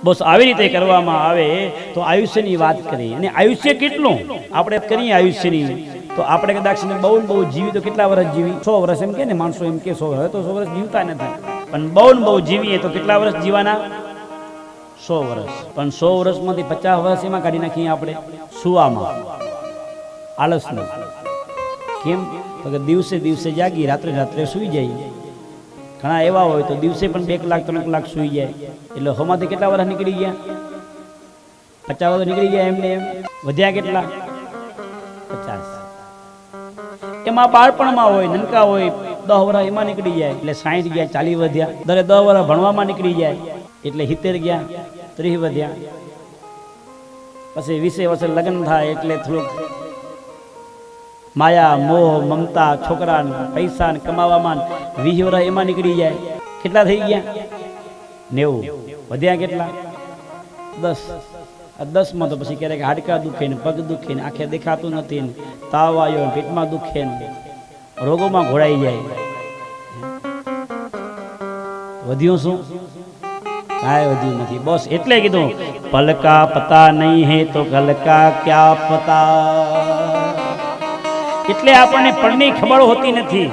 બસ આવી રીતે કરવામાં આવે તો આયુષ્યની વાત કરી. અને આયુષ્ય કેટલું આપણે કરીએ આયુષ્યની, તો આપણે કદાચ બહુ જીવી તો કેટલા વર્ષ જીવી? 100 વર્ષ એમ કે ને માણસો, એમ કે 100 હવે તો 100 વર્ષ જીવતા નથી, પણ બહુ જીવીએ તો કેટલા વર્ષ જીવાના? 100 વર્ષ. પણ 100 વર્ષમાંથી 50 વર્ષ એમાં કાઢી નાખીએ આપણે સુવામાં, આળસમાં. કેમ? તો કે દિવસે દિવસે જાગી, રાત્રે રાત્રે સૂઈ જાય. ઘણા એવા હોય તો દિવસે પણ 2 કલાક 3 કલાક સૂઈ જાય, એટલે હોમાંથી કેટલા વર્ષ નીકળી ગયા? 50 વર્ષ નીકળી ગયા. એમને એમ વધ્યા કેટલા? 50. એમાં બાળપણમાં હોય, નનકા હોય, 10 વર્ષ એમાં નીકળી જાય એટલે 60 ગયા, 40 વધ્યા. દરે 10 વર્ષ ભણવામાં નીકળી જાય એટલે 70 ગયા, 30 વધ્યા. પછી 20 વર્ષે લગ્ન થાય એટલે થોડુંક માયા મોહ મમતા છોકરા પૈસા કમાવામાં 20 વર્ષ એમાં નીકળી જાય. કેટલા થઈ ગયા? 90. વધ્યા કેટલા? 10. 10 માં તો પછી ક્યારેક હાડકા દુખે ને, પગ દુખે ને, આંખે દેખાતું નથી ને, તાવ આવ્યો, પેટમાં દુખે ને, રોગોમાં ઘોડાઈ જાય. વધ્યું શું? કાંઈ વધ્યું નથી. બસ એટલે કીધું પલકા પતા નહીં હે તો ગલકા ક્યા પતા. એટલે આપણને પળની ખબર હોતી નથી.